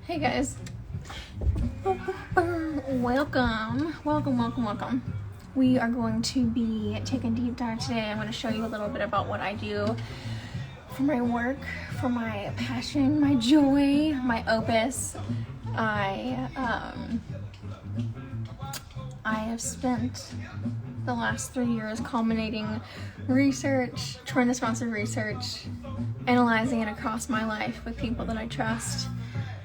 Hey guys, welcome. We are going to be taking a deep dive today. I'm going to show you a little bit about what I do for my work, for my passion, my joy, my opus. I have spent the last 3 years culminating research, tremendous amounts of research, analyzing it across my life with people that I trust.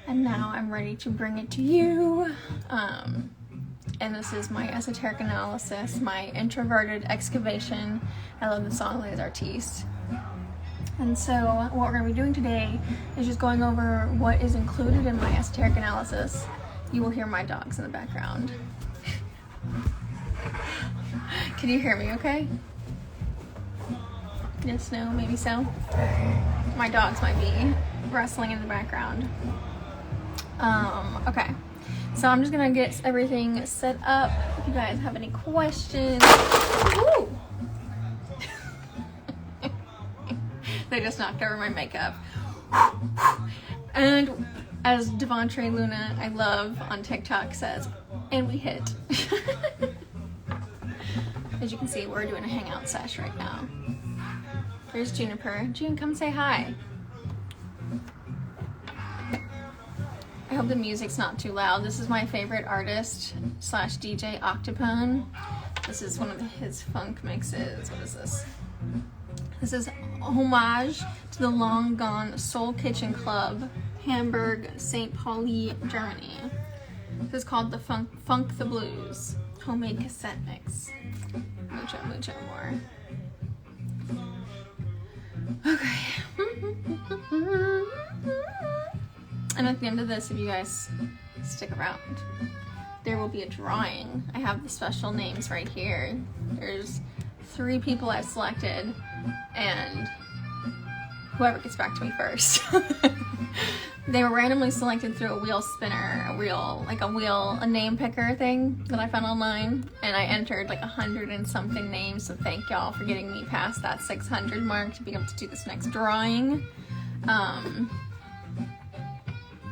And now I'm ready to bring it to you. And this is my esoteric analysis, my introverted excavation. I love the song Les Artistes. And so what we're going to be doing today is just going over what is included in my esoteric analysis. You will hear my dogs in the background. Can you hear me okay? Yes, no, maybe so. My dogs might be wrestling in the background. Okay, so I'm just gonna get everything set up. If you guys have any questions. Ooh. They just knocked over my makeup. And as Devontre Luna, I love on TikTok, says, and we hit. As you can see, we're doing a hangout sesh right now. There's Juniper. June, come say hi. I hope the music's not too loud. This is my favorite artist / DJ, Octopone. This is one of his funk mixes. What is this? This is homage to the long gone Soul Kitchen Club, Hamburg, St. Pauli, Germany. This is called the Funk the Blues homemade cassette mix. Mucho more. Okay. And at the end of this, if you guys stick around, there will be a drawing. I have the special names right here. There's 3 people I've selected, and whoever gets back to me first. They were randomly selected through a wheel spinner, a name picker thing that I found online, and I entered like 100 and something names, so thank y'all for getting me past that 600 mark to be able to do this next drawing.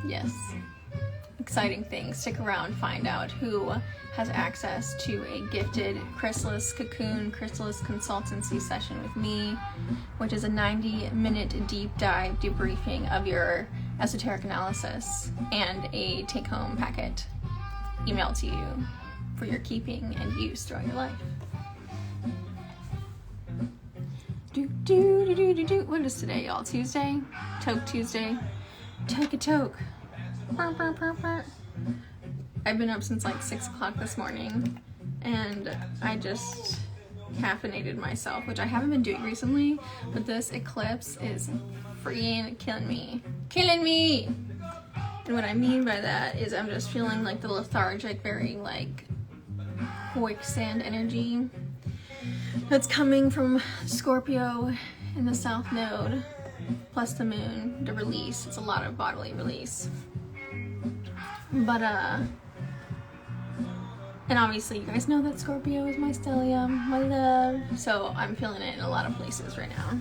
Yes, exciting things. Stick around, find out who has access to a gifted chrysalis consultancy session with me, which is a 90-minute deep dive debriefing of your esoteric analysis and a take-home packet emailed to you for your keeping and use throughout your life. What is today, y'all? Tuesday? Toke Tuesday. Take a toke. I've been up since like 6 o'clock this morning, and I just caffeinated myself, which I haven't been doing recently, but this eclipse is freaking killing me. And what I mean by that is I'm just feeling like the lethargic, very like quicksand energy that's coming from Scorpio in the South Node, plus the moon, the release. It's a lot of bodily release. But, and obviously you guys know that Scorpio is my stellium, my love. So I'm feeling it in a lot of places right now.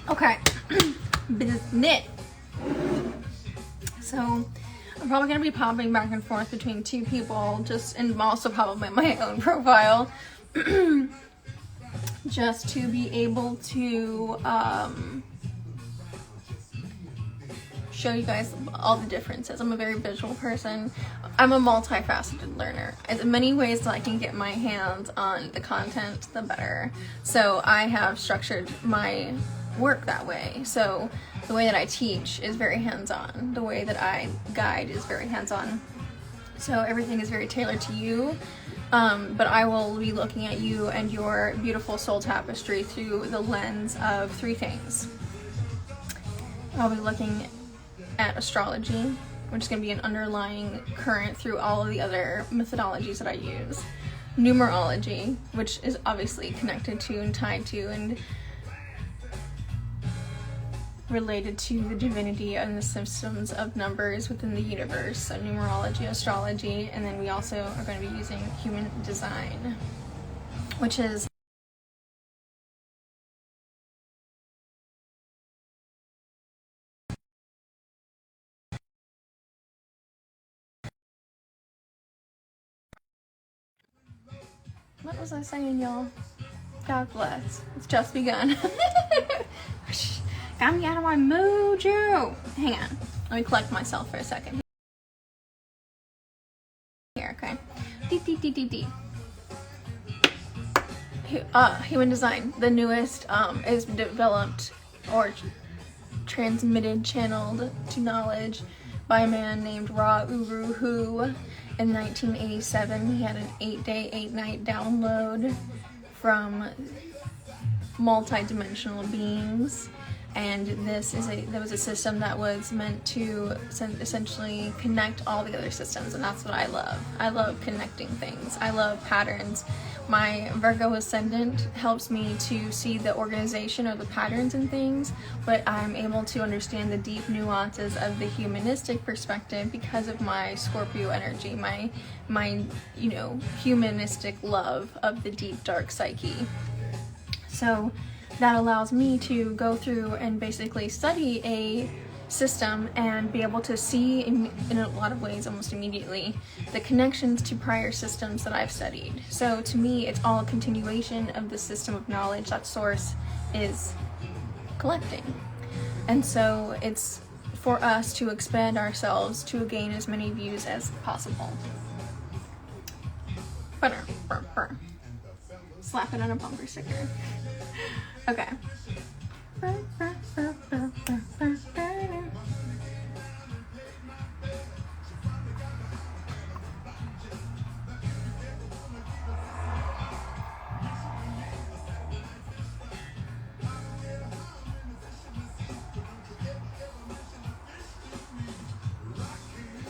Okay, business. So I'm probably gonna be popping back and forth between 2 people, and also probably my own profile, just to be able to show you guys all the differences. I'm a very visual person. I'm a multifaceted learner. As many ways that I can get my hands on the content, the better. So I have structured my work that way. So the way that I teach is very hands-on. The way that I guide is very hands-on. So everything is very tailored to you. But I will be looking at you and your beautiful soul tapestry through the lens of 3 things. I'll be looking at astrology, which is going to be an underlying current through all of the other methodologies that I use. Numerology, which is obviously connected to and tied to and related to the divinity and the systems of numbers within the universe. So numerology, astrology, and then we also are going to be using human design, which is what was I saying, y'all? God bless. It's just begun. Got me out of my mojo. Hang on. Let me collect myself for a second. Here, okay. Human design. The newest is developed or transmitted, channeled to knowledge by a man named Ra Uru, who in 1987 he had an 8-day, 8-night download from multi-dimensional beings, and there was a system that was meant to essentially connect all the other systems, and that's what I love. I love connecting things. I love patterns. My Virgo ascendant helps me to see the organization or the patterns in things, but I'm able to understand the deep nuances of the humanistic perspective because of my Scorpio energy, my humanistic love of the deep dark psyche. So that allows me to go through and basically study a system and be able to see in a lot of ways almost immediately the connections to prior systems that I've studied. So to me, it's all a continuation of the system of knowledge that Source is collecting. And so it's for us to expand ourselves to gain as many views as possible. Slap it on a bumper sticker. Okay.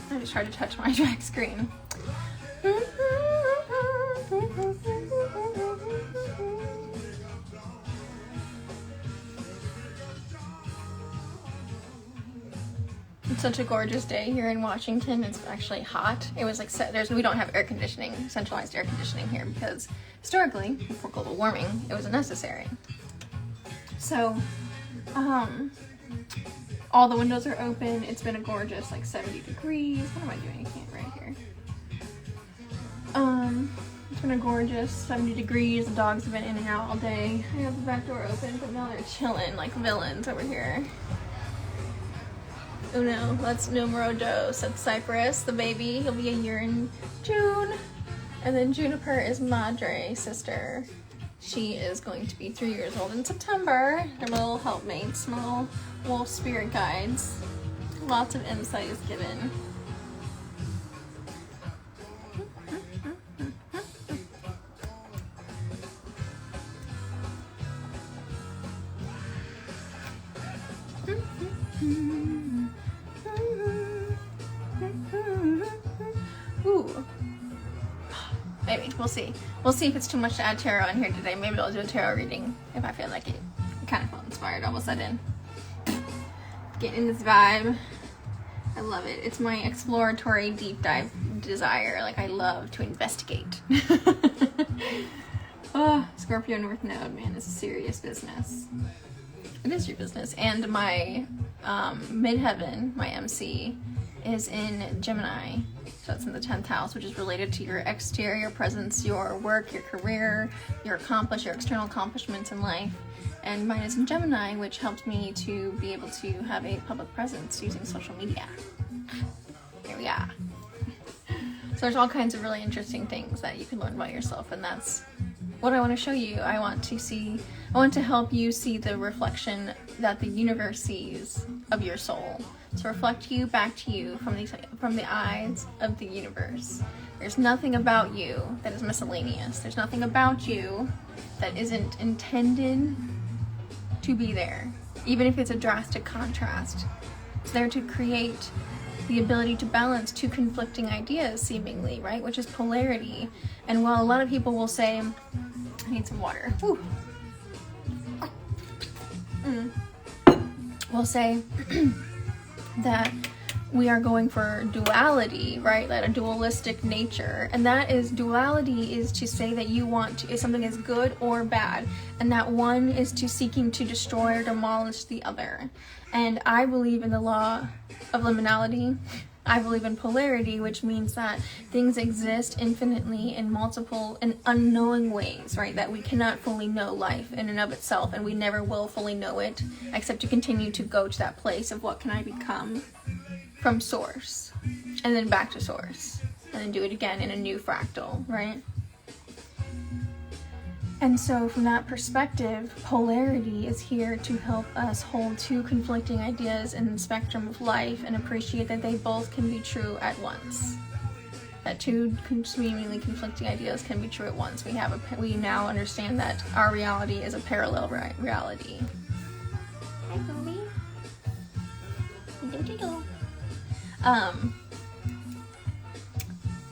I just tried to touch my drag screen. It's such a gorgeous day here in Washington. It's actually hot. It was like we don't have air conditioning, centralized air conditioning here, because historically, before global warming, it was necessary. So, all the windows are open. It's been a gorgeous 70 degrees. What am I doing? I can't right here. It's been a gorgeous 70 degrees. The dogs have been in and out all day. I have the back door open, but now they're chilling like villains over here. Uno, that's numero dos. That's Cypress, the baby. He'll be a year in June. And then Juniper is Madre, sister. She is going to be 3 years old in September. They're my little helpmates, my little wolf spirit guides. Lots of insight is given. Ooh. Maybe. We'll see. We'll see if it's too much to add tarot in here today. Maybe I'll do a tarot reading if I feel like it. I kind of felt inspired all of a sudden. Getting in this vibe. I love it. It's my exploratory deep dive desire. I love to investigate. Oh, Scorpio North Node, man, it's serious business. It is your business. And my midheaven, my MC, is in Gemini. So it's in the 10th house, which is related to your exterior presence, your work, your career, your external accomplishments in life. And mine is in Gemini, which helps me to be able to have a public presence using social media. Here we are. So there's all kinds of really interesting things that you can learn about yourself, and that's what I want to show you. I want to help you see the reflection that the universe sees of your soul, to reflect you back to you from the eyes of the universe. There's nothing about you that is miscellaneous. There's nothing about you that isn't intended to be there, even if it's a drastic contrast. It's there to create the ability to balance two conflicting ideas, seemingly, right? Which is polarity. And while a lot of people will say, I need some water. Whew. Will say that we are going for duality, right? That a dualistic nature. And that is, duality is to say that you want to, if something is good or bad, and that one is to seeking to destroy or demolish the other. And I believe in the law of liminality. I believe in polarity, which means that things exist infinitely in multiple and unknowing ways, right? That we cannot fully know life in and of itself, and we never will fully know it, except to continue to go to that place of what can I become from source, and then back to source, and then do it again in a new fractal, right? And so from that perspective, polarity is here to help us hold two conflicting ideas in the spectrum of life and appreciate that they both can be true at once. That two seemingly conflicting ideas can be true at once. We now understand that our reality is a parallel reality. Hi, Booby.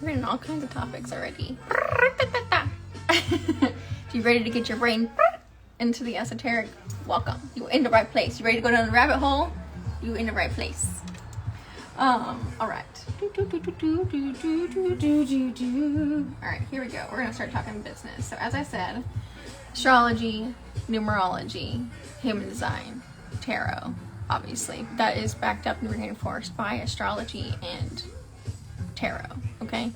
We're in all kinds of topics already. You ready to get your brain into the esoteric? Welcome. You're in the right place. You ready to go down the rabbit hole? You're in the right place. All right. All right, here we go. We're gonna start talking business. So as I said, astrology, numerology, human design, tarot, obviously. That is backed up and reinforced by astrology and tarot, okay?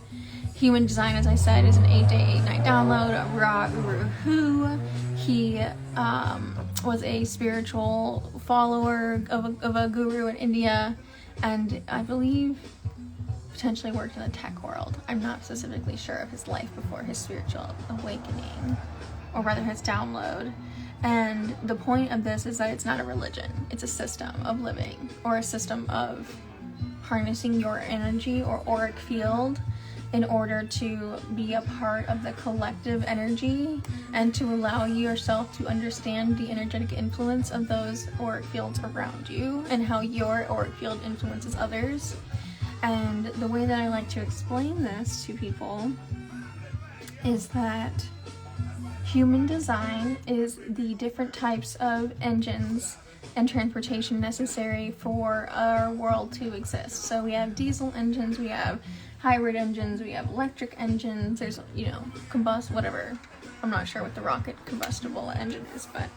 Human design, as I said, is an 8-day, 8-night download. Ra Guru Hu, he was a spiritual follower of a guru in India, and I believe potentially worked in the tech world. I'm not specifically sure of his life before his spiritual awakening, or rather his download. And the point of this is that it's not a religion, it's a system of living, or a system of harnessing your energy or auric field in order to be a part of the collective energy and to allow yourself to understand the energetic influence of those auric fields around you and how your auric field influences others. And the way that I like to explain this to people is that human design is the different types of engines and transportation necessary for our world to exist. So we have diesel engines, we have hybrid engines, we have electric engines, there's, combust, whatever. I'm not sure what the rocket combustible engine is, but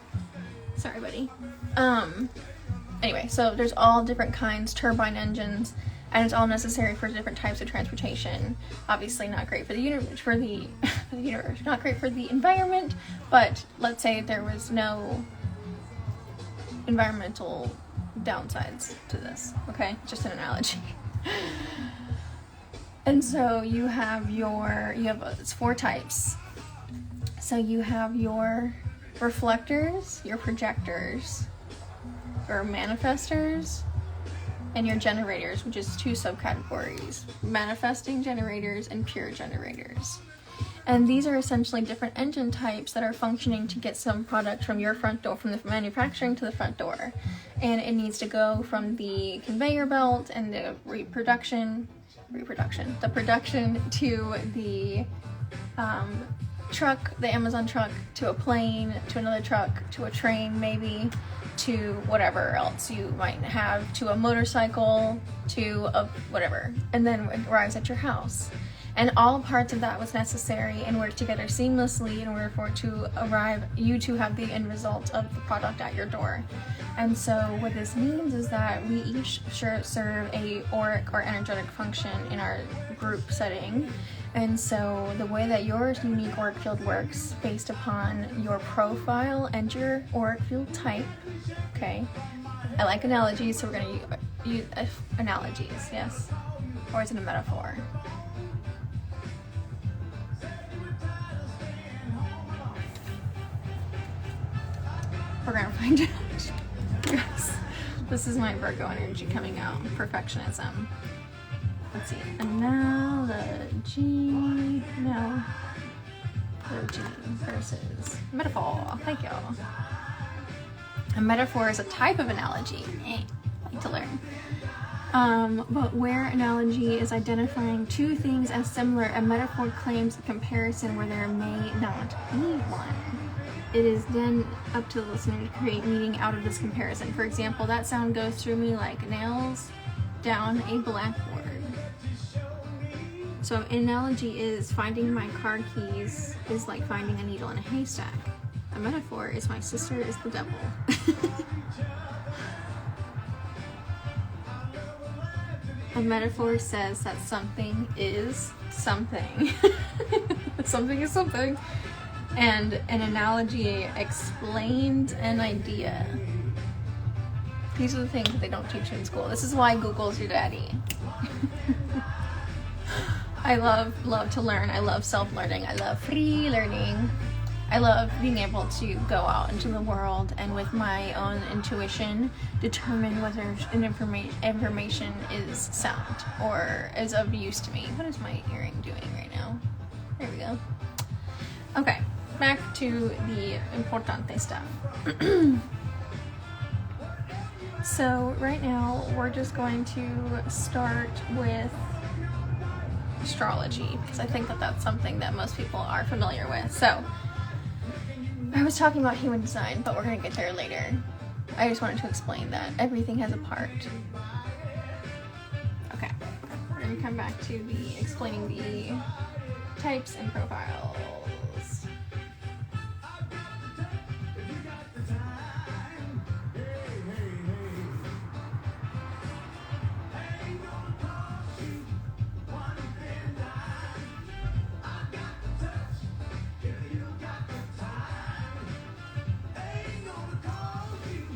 sorry, buddy. Anyway, so there's all different kinds, turbine engines, and it's all necessary for different types of transportation. Obviously not great for the universe, not great for the environment, but let's say there was no environmental downsides to this, okay? Just an analogy. And so it's 4 types. So you have your reflectors, your projectors, your manifestors, and your generators, which is 2 subcategories: manifesting generators and pure generators. And these are essentially different engine types that are functioning to get some product from your front door, from the manufacturing to the front door. And it needs to go from the conveyor belt and the production to the truck, the Amazon truck, to a plane, to another truck, to a train maybe, to whatever else you might have, to a motorcycle, to a whatever, and then it arrives at your house. And all parts of that was necessary and work together seamlessly in order for it to arrive, you to have the end result of the product at your door. And so what this means is that we each serve a auric or energetic function in our group setting. And so the way that your unique auric field works based upon your profile and your auric field type, okay? I like analogies, so we're going to use analogies, yes? Or is it a metaphor? We're gonna find out. Yes. This is my Virgo energy coming out. Perfectionism. Let's see. Analogy. No. Analogy versus metaphor. Thank you. A metaphor is a type of analogy. I like to learn. But where analogy is identifying two things as similar, a metaphor claims a comparison where there may not be one. It is then up to the listener to create meaning out of this comparison. For example, that sound goes through me like nails down a blackboard. So an analogy is finding my car keys is like finding a needle in a haystack. A metaphor is my sister is the devil. A metaphor says that something is something. Something is something. And an analogy explains an idea. These are the things that they don't teach you in school. This is why Google's your daddy. I love to learn. I love self-learning. I love free learning. I love being able to go out into the world and with my own intuition determine whether an information is sound or is of use to me. What is my earring doing right now? There we go. Okay, back to the importante stuff. So right now we're just going to start with astrology because I think that that's something that most people are familiar with. So I was talking about human design, but we're going to get there later. I just wanted to explain that everything has a part. Okay, we're going to come back to the explaining the types and profiles.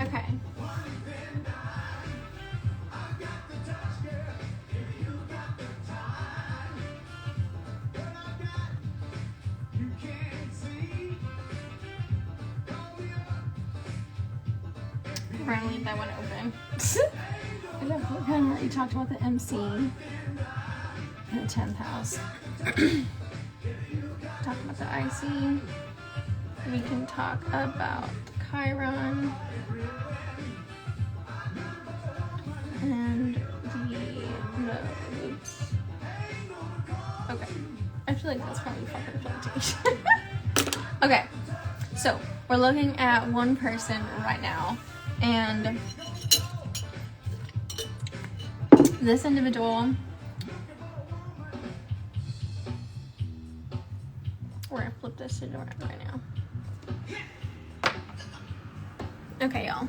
Okay. I'm gonna leave that one open. I kind of already talked about the MC in the 10th house. Talk about the IC. We can talk about Chiron and the oops. Okay, I feel like that's probably fucking plantation. Okay, so we're looking at one person right now, and this individual, we're gonna flip this shit around right now. Okay, y'all.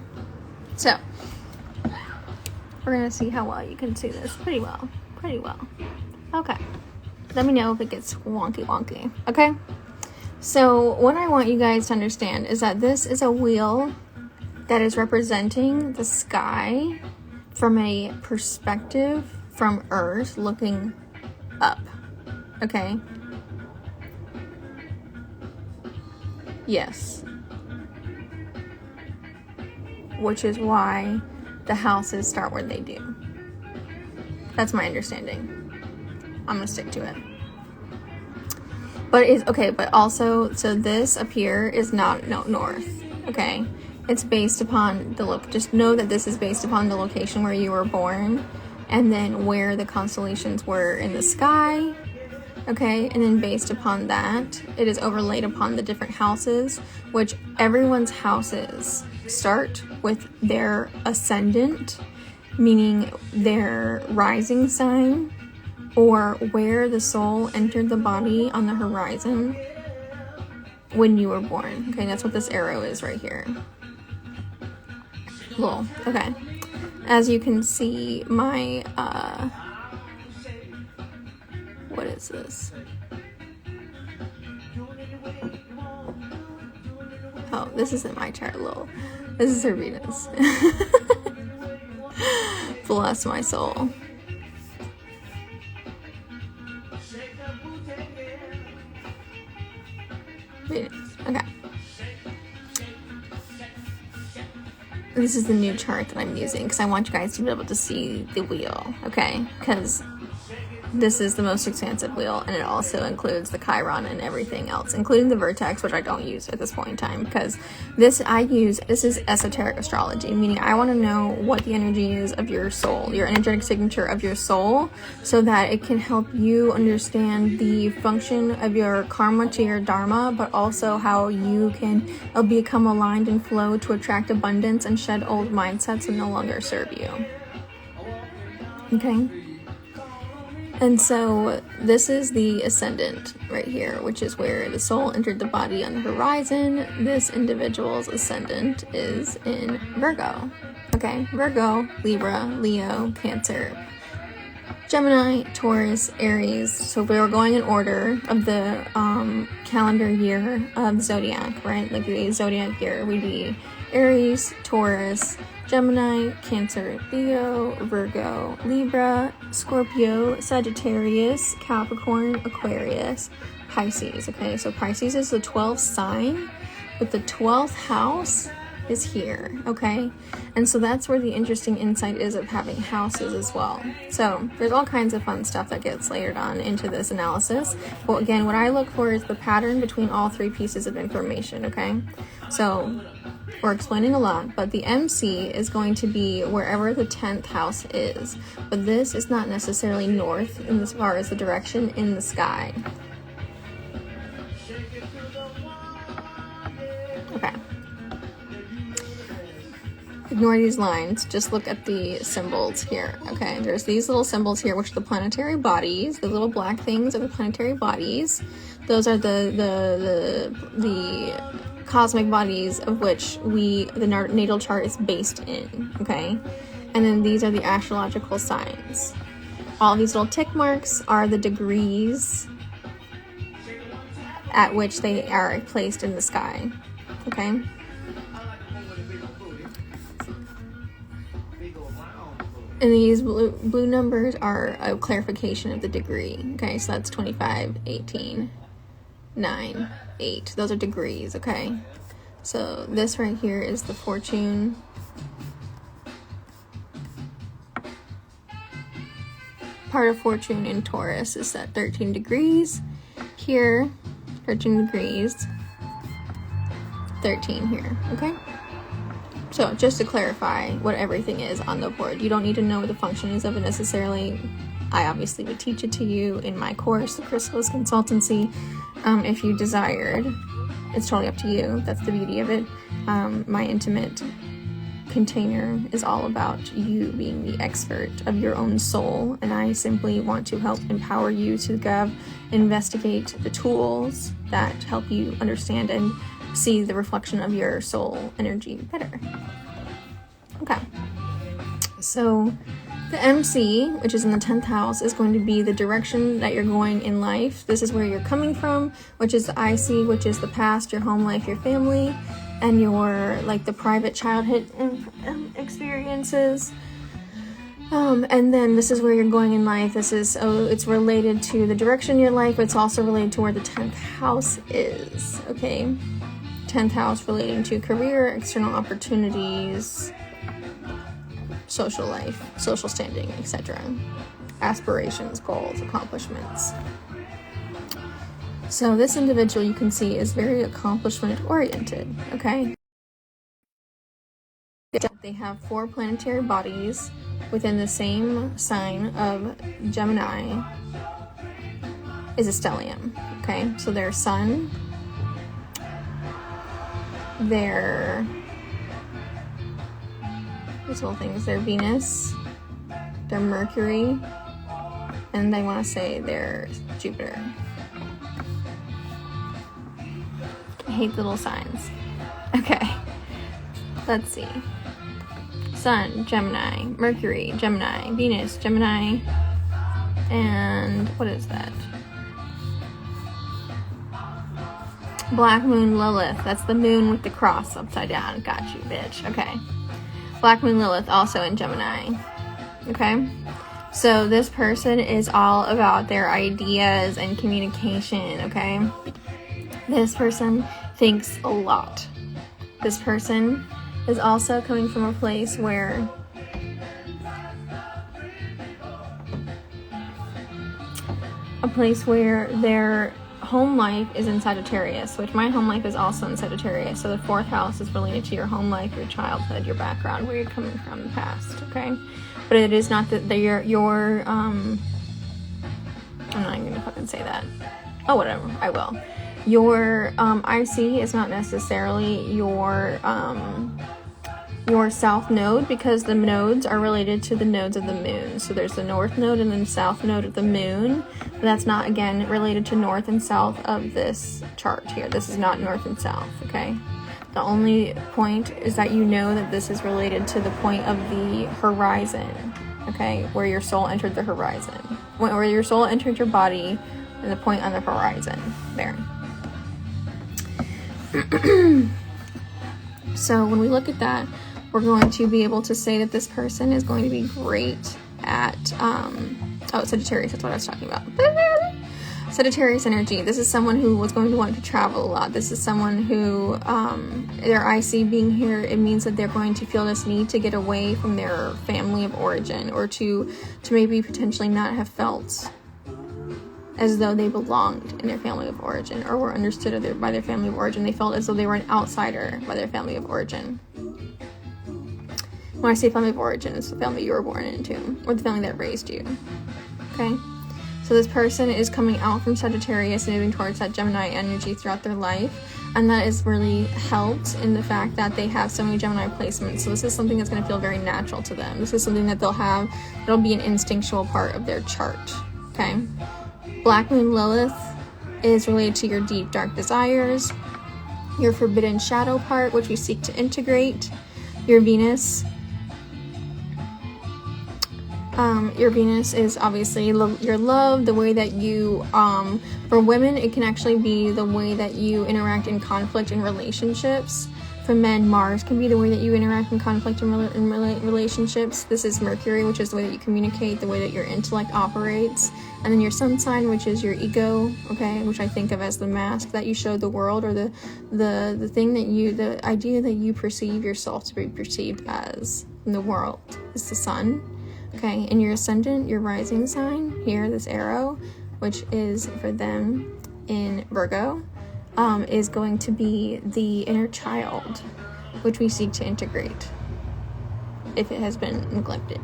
So, we're gonna see how well you can see this. Pretty well. Pretty well. Okay. Let me know if it gets wonky. Okay? So, what I want you guys to understand is that this is a wheel that is representing the sky from a perspective from Earth looking up. Okay? Yes. Which is why the houses start where they do. That's my understanding. I'm gonna stick to it. But it's okay, but also, so this up here is not north, okay? It's based upon just know that this is based upon the location where you were born, and then where the constellations were in the sky, okay? And then based upon that, it is overlaid upon the different houses, which everyone's houses start with their ascendant, meaning their rising sign, or where the soul entered the body on the horizon when you were born. Okay, that's what this arrow is right here. Cool. Okay. As you can see, my what is this? Oh, this isn't my chart, lol. This is her Venus. Bless my soul. Venus. Okay. this is the new chart that I'm using because I want you guys to be able to see the wheel, okay? Because this is the most expansive wheel, and it also includes the Chiron and everything else, including the vertex, which I don't use at this point in time, because this is esoteric astrology, meaning I want to know what the energy is of your soul, your energetic signature of your soul, so that it can help you understand the function of your karma to your dharma, but also how you can become aligned and flow to attract abundance and shed old mindsets that no longer serve you. Okay? And so this is the ascendant right here, which is where the soul entered the body on the horizon. This individual's ascendant is in Virgo. Okay, Virgo, Libra, Leo, Cancer, Gemini, Taurus, Aries. So we were going in order of the calendar year of zodiac, right? Like the zodiac year would be Aries, Taurus, Gemini, Cancer, Leo, Virgo, Libra, Scorpio, Sagittarius, Capricorn, Aquarius, Pisces. Okay, so Pisces is the 12th sign, but the 12th house is here, okay? And so that's where the interesting insight is of having houses as well. So there's all kinds of fun stuff that gets layered on into this analysis. But again, what I look for is the pattern between all three pieces of information, okay? So we're explaining a lot, but the MC is going to be wherever the 10th house is. But this is not necessarily north in as far as the direction in the sky. Okay. Ignore these lines, just look at the symbols here. Okay, there's these little symbols here, which are the planetary bodies. The little black things are the planetary bodies. Those are the cosmic bodies of which the natal chart is based in, okay? And then these are the astrological signs. All these little tick marks are the degrees at which they are placed in the sky, okay? And these blue numbers are a clarification of the degree, okay? So that's 25, 18, 9, 8. Those are degrees, okay? So this right here is the fortune. Part of fortune in Taurus is at 13 degrees. Here, 13 degrees, 13 here, okay? So just to clarify what everything is on the board, you don't need to know what the function is of it necessarily. I obviously would teach it to you in my course, the Chrysalis Consultancy, if you desired. It's totally up to you. That's the beauty of it. My intimate container is all about you being the expert of your own soul, and I simply want to help empower you to investigate the tools that help you understand and see the reflection of your soul energy better. Okay, so the MC, which is in the 10th house, is going to be the direction that you're going in life. This is where you're coming from, which is the IC, which is the past, your home life, your family, and your, like, the private childhood experiences. And then this is where you're going in life. It's related to the direction of your life, but it's also related to where the 10th house is, okay? 10th house relating to career, external opportunities, social life, social standing, etc. Aspirations, goals, accomplishments. So this individual, you can see, is very accomplishment oriented, okay? They have 4 planetary bodies within the same sign of Gemini is a stellium, okay? So their sun, their these little things, their Venus, their Mercury, and I want to say their Jupiter. I hate the little signs. Okay, let's see. Sun, Gemini, Mercury, Gemini, Venus, Gemini, and what is that? Black Moon Lilith. That's the moon with the cross upside down. Got you, bitch. Okay. Black Moon Lilith also in Gemini. Okay? So this person is all about their ideas and communication, okay? This person thinks a lot. This person is also coming from a place where their home life is in Sagittarius, which my home life is also in Sagittarius. So the 4th house is related to your home life, your childhood, your background, where you're coming from, the past, okay? But it is not that your I'm not even gonna fucking say that. Oh, whatever, I will. Your IC is not necessarily your south node, because the nodes are related to the nodes of the moon. So there's the north node and then south node of the moon. But that's not, again, related to north and south of this chart here. This is not north and south, okay? The only point is that you know that this is related to the point of the horizon, okay? Where your soul entered the horizon. Where your soul entered your body and the point on the horizon. There. So when we look at that, we're going to be able to say that this person is going to be great at, Sagittarius, that's what I was talking about. Sagittarius energy. This is someone who was going to want to travel a lot. This is someone who, their IC being here, it means that they're going to feel this need to get away from their family of origin, or to maybe potentially not have felt as though they belonged in their family of origin, or were understood by their family of origin. They felt as though they were an outsider by their family of origin. When I say family of origin, it's the family you were born into, or the family that raised you, okay? So this person is coming out from Sagittarius and moving towards that Gemini energy throughout their life, and that is really helped in the fact that they have so many Gemini placements. So this is something that's going to feel very natural to them. This is something that it'll be an instinctual part of their chart, okay? Black Moon Lilith is related to your deep, dark desires, your forbidden shadow part, which we seek to integrate. Your Venus is obviously your love, the way that you, for women, it can actually be the way that you interact in conflict in relationships. For men, Mars can be the way that you interact in conflict in relationships. This is Mercury, which is the way that you communicate, the way that your intellect operates. And then your sun sign, which is your ego, okay, which I think of as the mask that you show the world, or the thing that the idea that you perceive yourself to be perceived as in the world, is the sun, okay. And your ascendant, your rising sign here, this arrow, which is for them in Virgo, is going to be the inner child, which we seek to integrate if it has been neglected,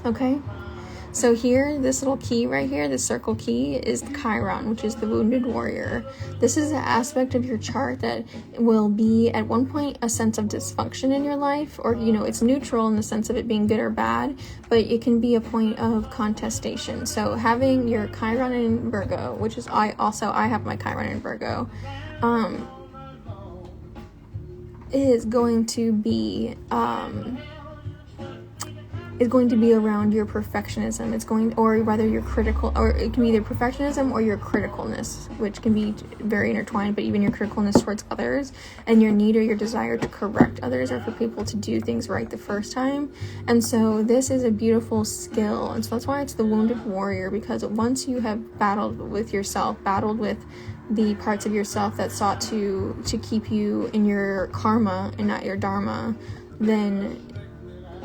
okay. So here, this little key right here, this circle key, is the Chiron, which is the wounded warrior. This is an aspect of your chart that will be at one point a sense of dysfunction in your life, or, it's neutral in the sense of it being good or bad, but it can be a point of contestation. So having your Chiron in Virgo, which is I have my Chiron in Virgo, is going to be around your perfectionism. Or rather your critical, or it can be either perfectionism or your criticalness, which can be very intertwined, but even your criticalness towards others, and your need or your desire to correct others, or for people to do things right the first time. And so this is a beautiful skill, and so that's why it's the wounded warrior, because once you have battled with yourself, battled with the parts of yourself that sought to keep you in your karma and not your dharma, then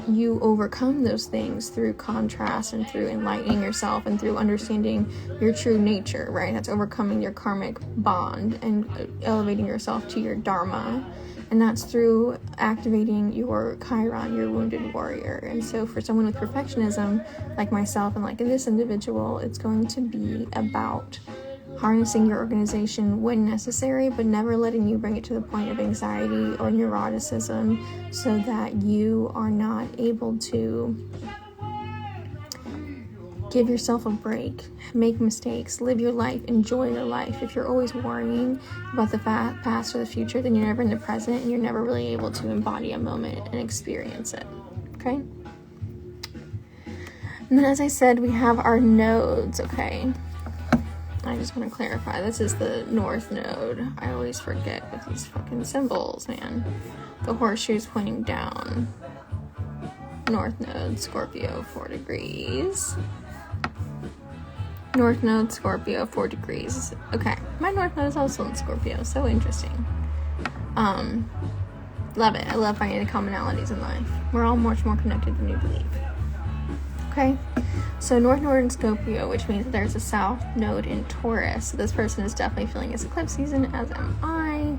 you overcome those things through contrast and through enlightening yourself and through understanding your true nature, right? That's overcoming your karmic bond and elevating yourself to your dharma. And that's through activating your Chiron, your wounded warrior. And so for someone with perfectionism, like myself and like this individual, it's going to be about harnessing your organization when necessary, but never letting you bring it to the point of anxiety or neuroticism, so that you are not able to give yourself a break, make mistakes, live your life, enjoy your life. If you're always worrying about the past or the future, then you're never in the present, and you're never really able to embody a moment and experience it, okay? And then, as I said, we have our nodes, okay? I just want to clarify, this is the north node. I always forget with these fucking symbols, man. The horseshoe's pointing down. North node, Scorpio, 4 degrees. North node, Scorpio, 4 degrees. Okay, my north node is also in Scorpio, so interesting. Love it. I love finding the commonalities in life. We're all much more connected than we believe. Okay? So North Node in Scorpio, which means that there's a South Node in Taurus. So this person is definitely feeling this eclipse season, as am I.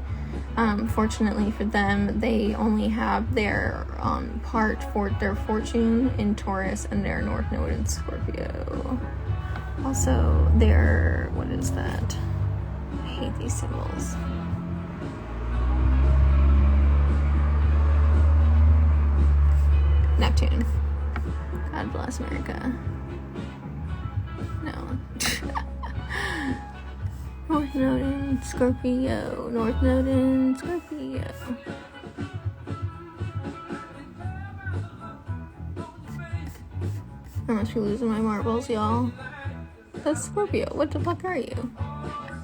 Fortunately for them, they only have their part for their fortune in Taurus and their North Node in Scorpio. Also, their, what is that? I hate these symbols. Neptune. God bless America. No. North Node in Scorpio. North Node in Scorpio. I must be losing my marbles, y'all. That's Scorpio. What the fuck are you?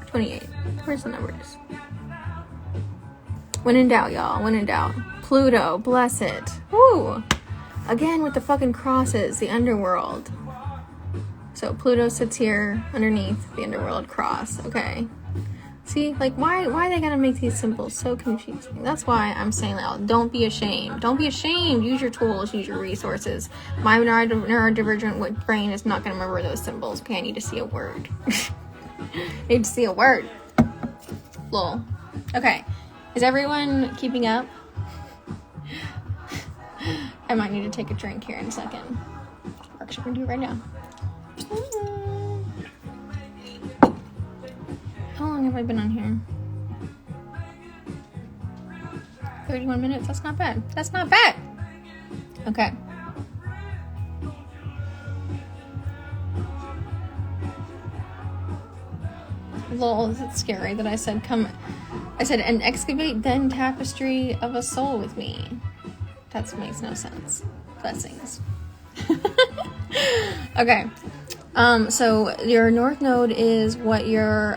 28. Where's the numbers? When in doubt, y'all. When in doubt. Pluto. Bless it. Woo! Again with the fucking crosses. The underworld. So Pluto sits here underneath the underworld cross. Okay. See, like, why they gotta make these symbols so confusing? That's why I'm saying, like, don't be ashamed. Don't be ashamed. Use your tools. Use your resources. My neurodivergent brain is not gonna remember those symbols. Okay, I need to see a word. Need to see a word. Lol. Okay. Is everyone keeping up? I might need to take a drink here in a second. Or actually, we're gonna do it right now. How long have I been on here? 31 minutes. That's not bad. That's not bad. Okay. Lol, is it scary that I said and excavate then tapestry of a soul with me? That makes no sense. Blessings. Okay. So your North Node is what your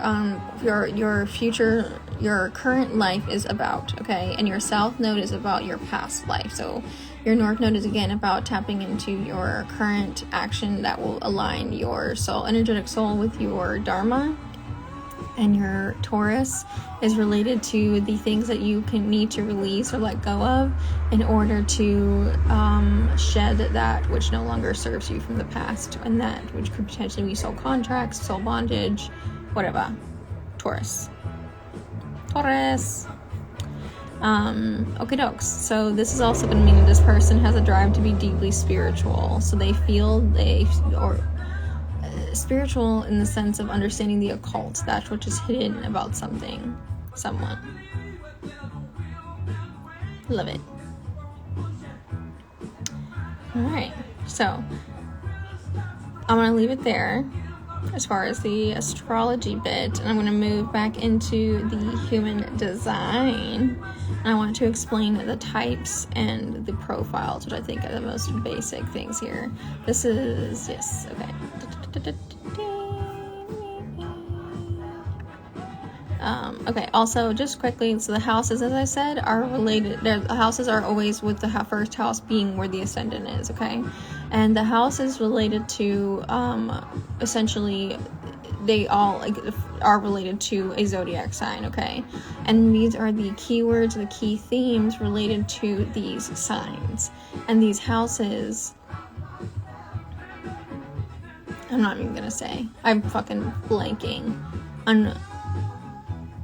future, your current life is about, okay? And your South Node is about your past life. So your North Node is again about tapping into your current action that will align your soul, energetic soul, with your Dharma. And your Taurus is related to the things that you can need to release or let go of in order to shed that which no longer serves you from the past, and that which could potentially be soul contracts, soul bondage, whatever. Taurus. Okay dokes. So this is also going to mean that this person has a drive to be deeply spiritual. So they feel spiritual in the sense of understanding the occult, that which is hidden about something, someone. Love it. Alright, so I'm going to leave it there as far as the astrology bit, and I'm going to move back into the human design. And I want to explain the types and the profiles, which I think are the most basic things here. This is, yes, okay. Okay, also just quickly, so the houses, as I said, are related. The houses are always with the first house being where the ascendant is, okay? And the house is related to, essentially, they all are related to a zodiac sign, okay? And these are the keywords, the key themes related to these signs. And these houses, I'm not even gonna say. I'm fucking blanking on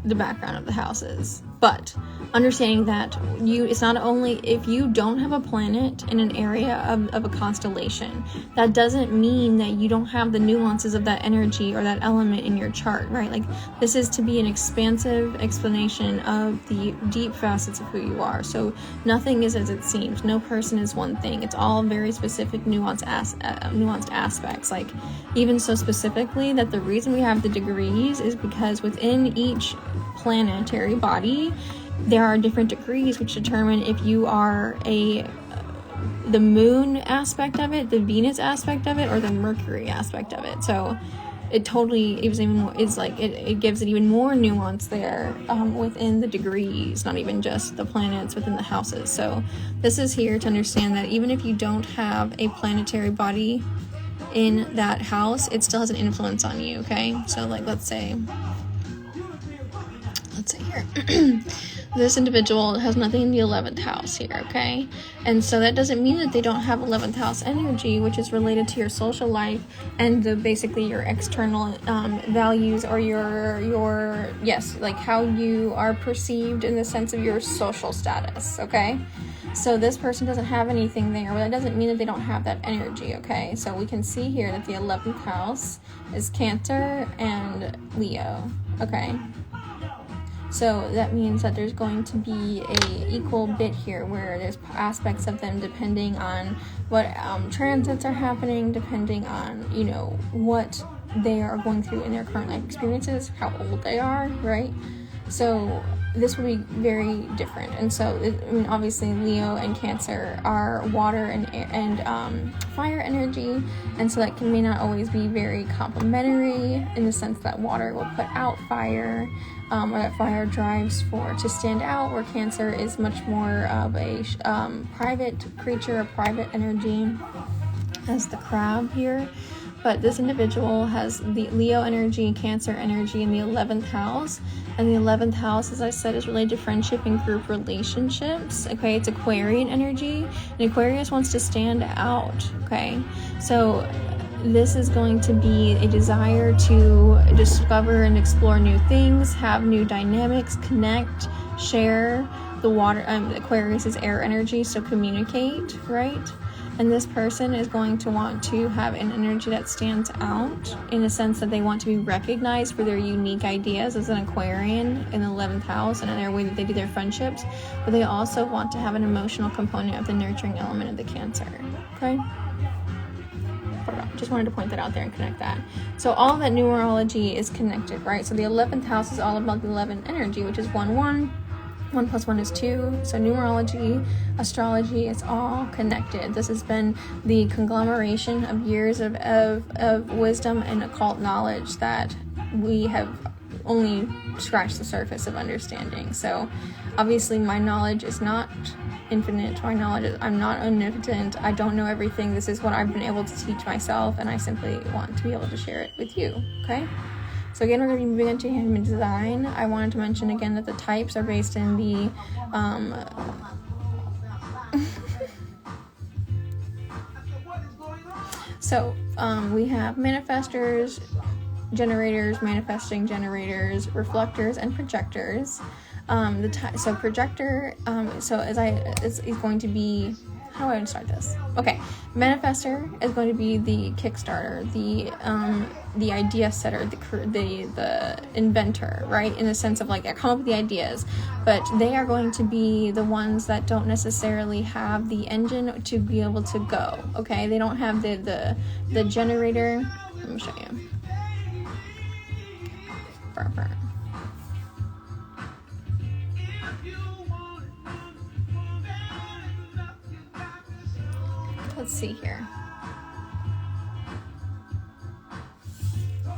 the background of the houses. But understanding that it's not only if you don't have a planet in an area of a constellation, that doesn't mean that you don't have the nuances of that energy or that element in your chart, right? Like, this is to be an expansive explanation of the deep facets of who you are. So nothing is as it seems. No person is one thing. It's all very specific, nuanced aspects. Like, even so specifically that the reason we have the degrees is because within each planetary body, there are different degrees which determine if you are the moon aspect of it, the Venus aspect of it, or the Mercury aspect of it. So it gives it even more nuance there within the degrees, not even just the planets within the houses. So this is here to understand that even if you don't have a planetary body in that house, it still has an influence on you, okay? So, like, let's say here. this individual has nothing in the 11th house here, okay? And so that doesn't mean that they don't have 11th house energy, which is related to your social life and basically your external values, or your yes, like how you are perceived in the sense of your social status, okay? So this person doesn't have anything there, but that doesn't mean that they don't have that energy, okay? So we can see here that the 11th house is Cancer and Leo, okay? So that means that there's going to be a equal bit here where there's aspects of them depending on what transits are happening, depending on, you know, what they are going through in their current life experiences, how old they are, right? So this will be very different. And so, I mean, obviously Leo and Cancer are water and fire energy, and so that may not always be very complementary in the sense that water will put out fire, or that fire drives to stand out, where Cancer is much more of a private creature, a private energy, as the crab here. But this individual has the Leo energy, Cancer energy in the 11th house. And the 11th house, as I said, is related to friendship and group relationships. Okay, it's Aquarian energy. And Aquarius wants to stand out. Okay, so this is going to be a desire to discover and explore new things, have new dynamics, connect, share. The water, Aquarius is air energy, so communicate, right? And this person is going to want to have an energy that stands out in the sense that they want to be recognized for their unique ideas as an Aquarian in the 11th house and in their way that they do their friendships. But they also want to have an emotional component of the nurturing element of the Cancer. Okay? Just wanted to point that out there and connect that. So all of that numerology is connected, right? So the 11th house is all about the 11th energy, which is 1-1. 1 + 1 is 2. So numerology, astrology, it's all connected. This has been the conglomeration of years of wisdom and occult knowledge that we have only scratched the surface of understanding. So obviously my knowledge is not infinite. I'm not omnipotent. I don't know everything. This is what I've been able to teach myself, and I simply want to be able to share it with you. Okay? So again, we're going to be moving into human design. I wanted to mention again that the types are based in the we have manifestors, generators, manifesting generators, reflectors, and projectors. Projector, it's going to be, how do I start this? Okay, manifestor is going to be the kickstarter, the idea setter, the inventor, right? In the sense of like, they come up with the ideas, but they are going to be the ones that don't necessarily have the engine to be able to go. Okay, they don't have the generator. Let me show you. Let's see here. I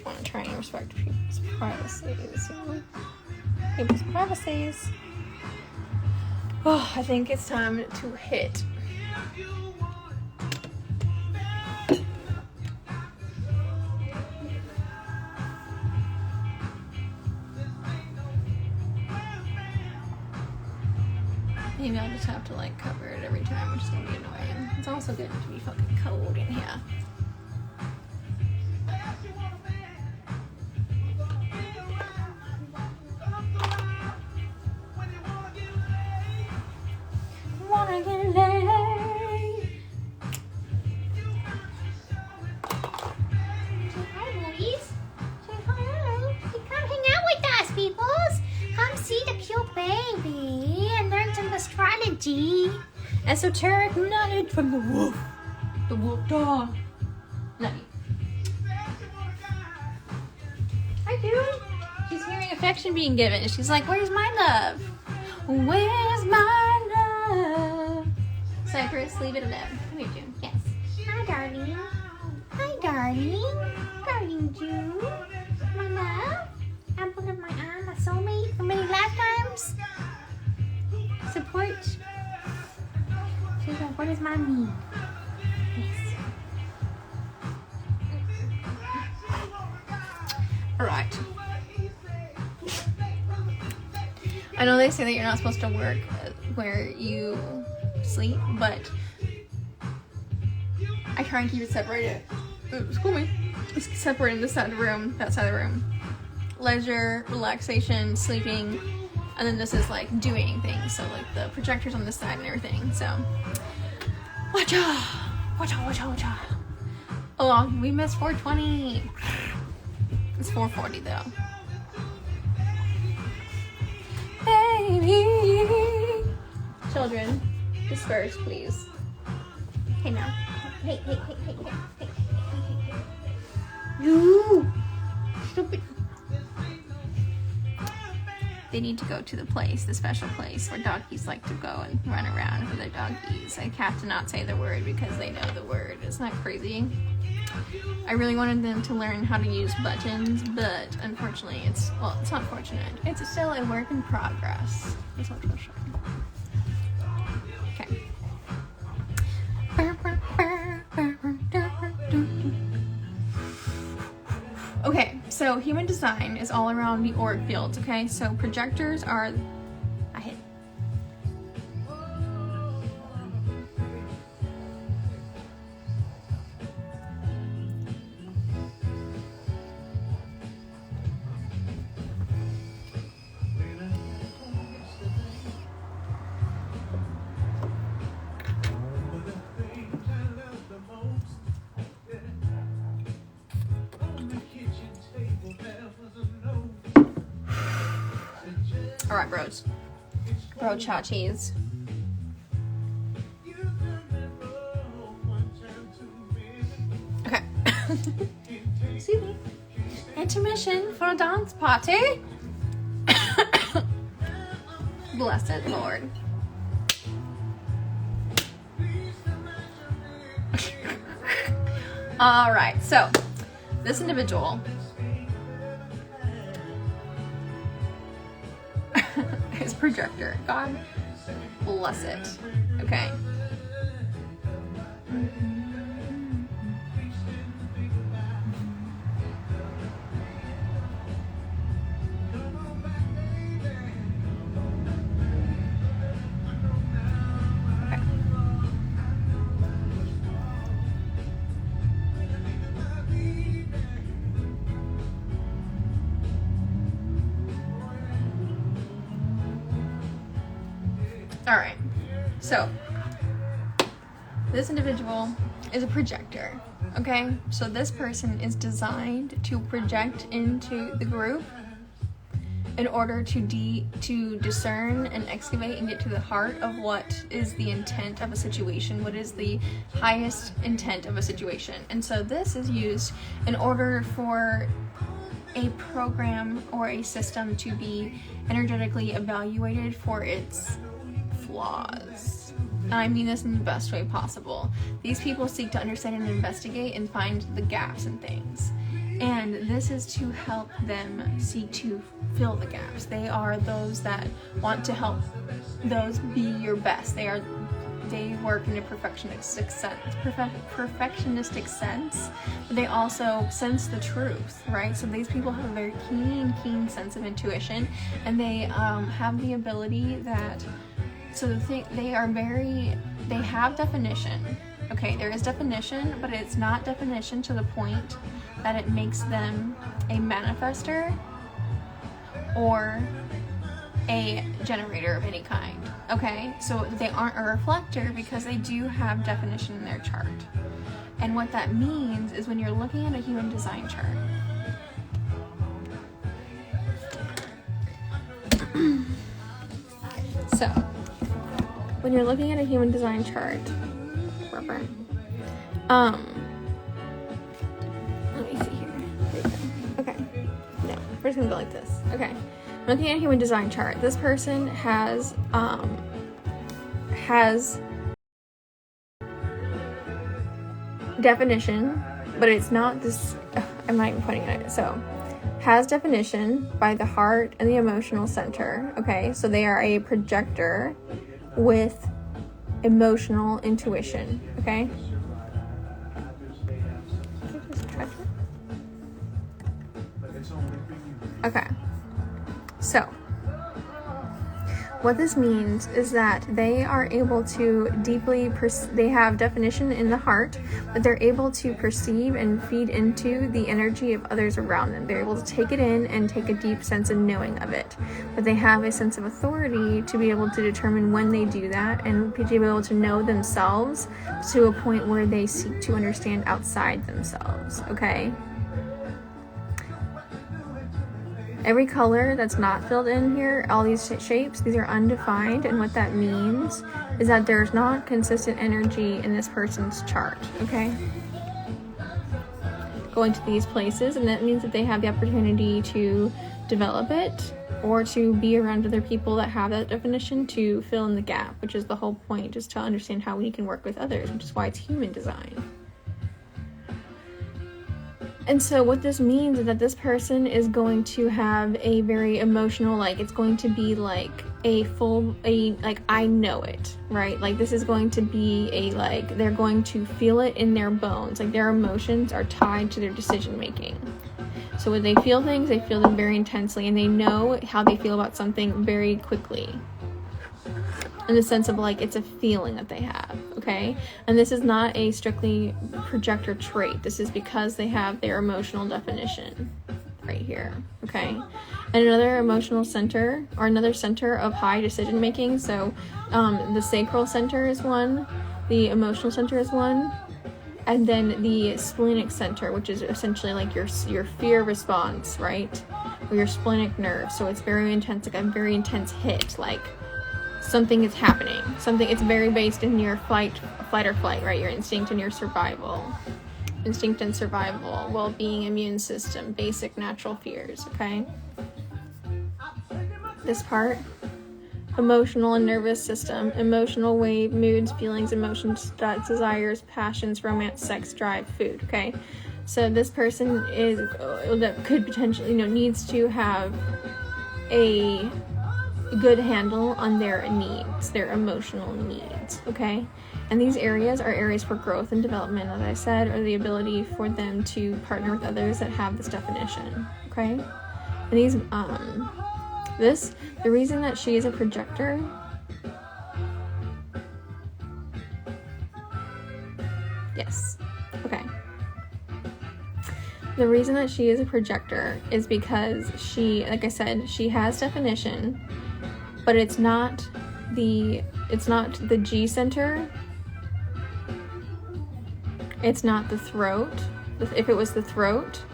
want to try and respect people's privacies. People's privacies. Oh, I think it's time to hit. Maybe I'll just have to like cover it every time, which is gonna be annoying. It's also getting to be fucking cold in here. Wanna get laid. Say hi, ladies. Say hi. Come hang out with us, peoples. Come see the cute baby and learn some astrology. Esoteric knowledge from the wolf. The wolf dog. Love you. Hi, dude. She's hearing affection being given. And she's like, where's my love? Where's my love? Cypress, leave it alone. Come here, June. Yes. Hi, darling. Hi, darling. Darling June. My love. Apple of my eye, my soulmate for many lifetimes. Support. She's like, what does mine mean? Yes. Alright. I know they say that you're not supposed to work where you sleep, but I try and keep it separated. Excuse me. It's separating this side of the room, that side of the room. Leisure, relaxation, sleeping, and then this is like doing things. So like the projector's on this side and everything. So, watch out. Oh, we missed 420. It's 440 though. Baby. Children, disperse, please. Hey now. Hey. You stupid. They need to go to the special place where doggies like to go and run around with their doggies. I have to not say the word because they know the word. Isn't that crazy? I really wanted them to learn how to use buttons, but unfortunately it's not fortunate. It's still a work in progress. That's what I'm showing. Okay. Okay, so human design is all around the auric fields, okay? So projectors are... I hit. All right, bros. Bro chachis. Okay. Excuse me. Intermission for a dance party. Blessed Lord. All right, so this individual is projector. God bless it. Okay. All right, so this individual is a projector, okay? So this person is designed to project into the group in order to discern and excavate and get to the heart of what is the intent of a situation, what is the highest intent of a situation. And so this is used in order for a program or a system to be energetically evaluated for its flaws. And I mean this in the best way possible. These people seek to understand and investigate and find the gaps in things. And this is to help them seek to fill the gaps. They are those that want to help those be your best. They work in a perfectionistic sense, but they also sense the truth, right? So these people have a very keen sense of intuition, and they have the ability that, so they have definition. Okay, there is definition, but it's not definition to the point that it makes them a manifester or a generator of any kind. Okay, so they aren't a reflector because they do have definition in their chart. And what that means is when you're looking at a human design chart, so when you're looking at a human design chart, let me see here. There you go. Okay, no, we're just gonna go like this. Okay, looking at a human design chart, this person has definition, but it's not this. I'm not even pointing at it. So, has definition by the heart and the emotional center. Okay, so they are a projector with emotional intuition. Okay. Okay. So, what this means is that they are able to they have definition in the heart, but they're able to perceive and feed into the energy of others around them. They're able to take it in and take a deep sense of knowing of it. But they have a sense of authority to be able to determine when they do that and to be able to know themselves to a point where they seek to understand outside themselves, okay? Every color that's not filled in here, all these shapes, these are undefined, and what that means is that there's not consistent energy in this person's chart, okay? Going to these places, and that means that they have the opportunity to develop it or to be around other people that have that definition to fill in the gap, which is the whole point, just to understand how we can work with others, which is why it's human design. And so what this means is that this person is going to have a very emotional, like, it's going to be like like, I know it, right? Like, this is going to be like, they're going to feel it in their bones. Like, their emotions are tied to their decision making. So when they feel things, they feel them very intensely, and they know how they feel about something very quickly. In the sense of, like, it's a feeling that they have, okay? And this is not a strictly projector trait. This is because they have their emotional definition right here, okay? And another emotional center, or another center of high decision making, so the sacral center is one, the emotional center is one, and then the splenic center, which is essentially like your fear response, right? Or your splenic nerve. So it's very intense, like a very intense hit, like something is happening. It's very based in your flight or flight, right? Your instinct and your survival. Instinct and survival, well-being, immune system, basic natural fears, okay? This part, emotional and nervous system, emotional wave, moods, feelings, emotions, desires, passions, romance, sex, drive, food, okay? So this person that could potentially, needs to have a good handle on their needs, their emotional needs, okay? And these areas are areas for growth and development, as I said, or the ability for them to partner with others that have this definition, okay? And these, the reason that she is a projector yes, okay. The reason that she is a projector is because she, like I said, she has definition, but it's not the G center. It's not the throat. If it was the throat,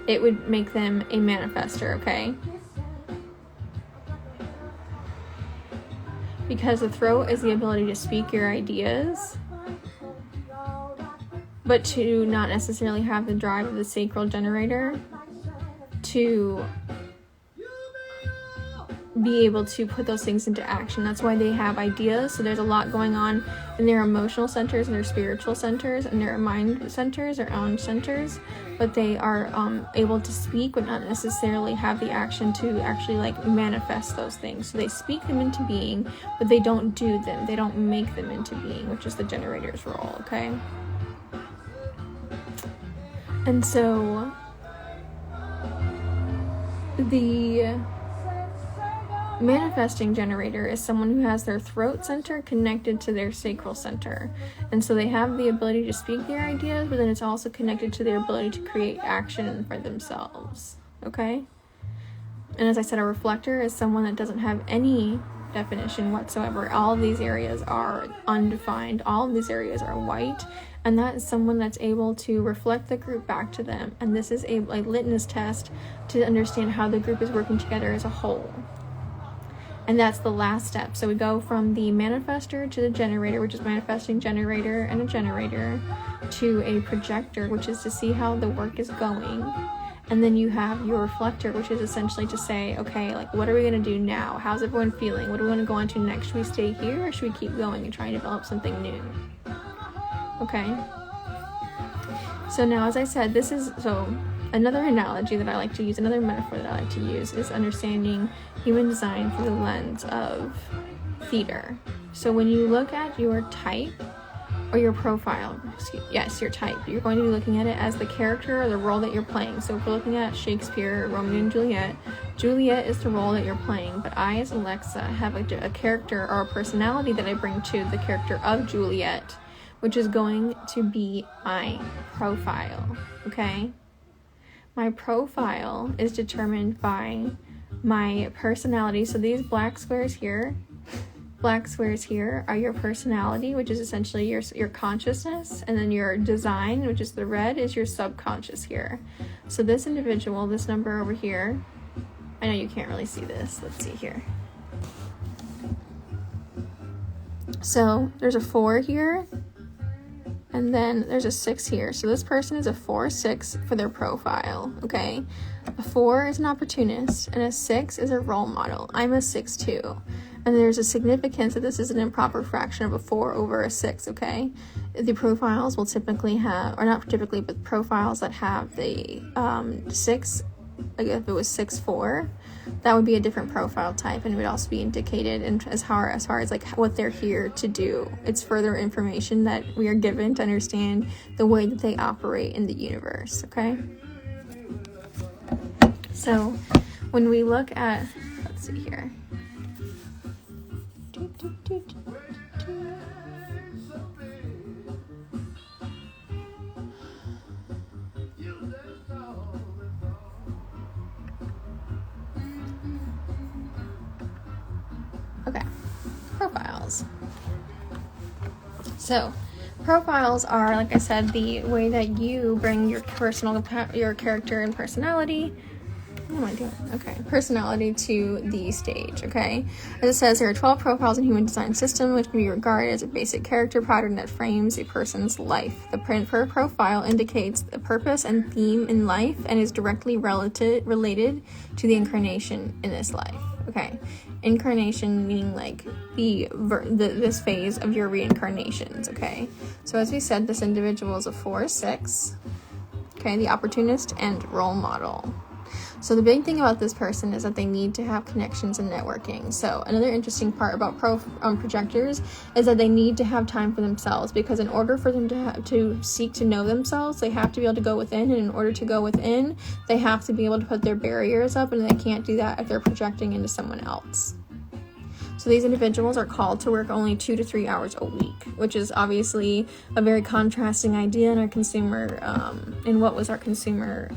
it would make them a manifester, okay? Because the throat is the ability to speak your ideas, but to not necessarily have the drive of the sacral generator to be able to put those things into action. That's why they have ideas. So there's a lot going on in their emotional centers and their spiritual centers and their mind centers, their own centers, but they are able to speak but not necessarily have the action to actually like manifest those things. So they speak them into being, but they don't do them. They don't make them into being, which is the generator's role, okay? And so the manifesting generator is someone who has their throat center connected to their sacral center. And so they have the ability to speak their ideas, but then it's also connected to their ability to create action for themselves, okay? And as I said, a reflector is someone that doesn't have any definition whatsoever. All of these areas are undefined. All of these areas are white. And that is someone that's able to reflect the group back to them. And this is a litmus test to understand how the group is working together as a whole. And that's the last step. So we go from the manifester to the generator, which is manifesting generator and a generator, to a projector, which is to see how the work is going. And then you have your reflector, which is essentially to say, okay, like, what are we going to do now? How's everyone feeling? What do we want to go on to next? Should we stay here or should we keep going and try and develop something new? Okay. So now, as I said, another analogy that I like to use, another metaphor that I like to use is understanding human design through the lens of theater. So when you look at your type or your profile, yes, your type. You're going to be looking at it as the character or the role that you're playing. So if we're looking at Shakespeare, Romeo and Juliet, Juliet is the role that you're playing, but I, as Alexa, have a character or a personality that I bring to the character of Juliet, which is going to be my profile, okay? My profile is determined by my personality. So these black squares here are your personality, which is essentially your consciousness, and then your design, which is the red, is your subconscious here. So this individual, this number over here, I know you can't really see this. Let's see here. So there's a 4 here, and then there's a 6 here. So this person is a 4-6 for their profile, okay? A 4 is an opportunist, and a 6 is a role model. I'm a 6-2. And there's a significance that this is an improper fraction of a 4 over a 6, okay? The profiles will typically have, or not typically, but profiles that have the 6, like if it was 6-4, that would be a different profile type, and it would also be indicated in, as far as like what they're here to do. It's further information that we are given to understand the way that they operate in the universe, okay? So when we look at, let's see here. Okay, profiles. So profiles are, like I said, the way that you bring your character and personality. What am I doing? Okay, personality to the stage, okay? As it says, there are 12 profiles in human design system, which can be regarded as a basic character pattern that frames a person's life. The per profile indicates the purpose and theme in life and is directly related to the incarnation in this life, okay? Incarnation meaning like this phase of your reincarnations, okay? So as we said, this individual is a 4-6, okay? The opportunist and role model. So the big thing about this person is that they need to have connections and networking. So another interesting part about projectors is that they need to have time for themselves, because in order for them to seek to know themselves, they have to be able to go within, and in order to go within, they have to be able to put their barriers up, and they can't do that if they're projecting into someone else. So these individuals are called to work only 2 to 3 hours a week, which is obviously a very contrasting idea in our consumer, in what was our consumer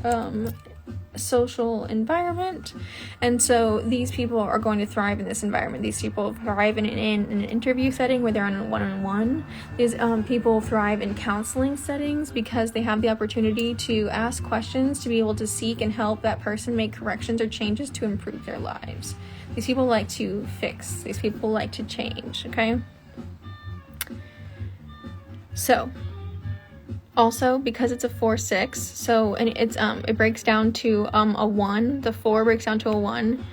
social environment. And so these people are going to thrive in this environment. These people thrive in an interview setting where they're on a one-on-one. These people thrive in counseling settings because they have the opportunity to ask questions, to be able to seek and help that person make corrections or changes to improve their lives. These people like to fix. These people like to change, okay? So also, because it's a 4-6, so and it breaks down to a 1. The 4 breaks down to a 1,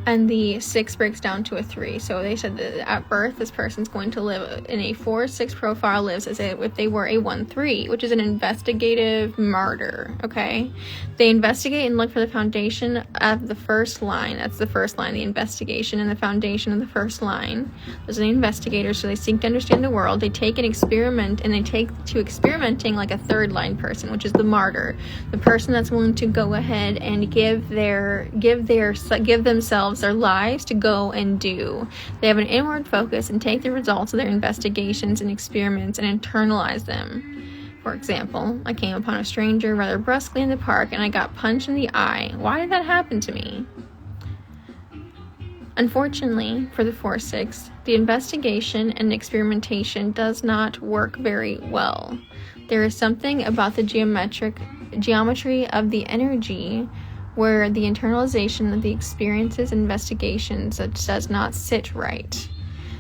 and the 6 breaks down to a 3. So they said that at birth, this person's going to live in a 4-6 profile, lives as if they were a 1-3, which is an investigative martyr, okay? They investigate and look for the foundation of the first line. That's the first line, the investigation and the foundation of the first line. Those are the investigators, so they seek to understand the world. They take an experiment, and they take to experimenting like a third line person, which is the martyr, the person that's willing to go ahead and give themselves their lives to go and do. They have an inward focus and take the results of their investigations and experiments and internalize them. For example, I came upon a stranger rather brusquely in the park and I got punched in the eye. Why did that happen to me? Unfortunately, for the 4-6, the investigation and experimentation does not work very well. There is something about the geometry of the energy where the internalization of the experiences and investigations that does not sit right.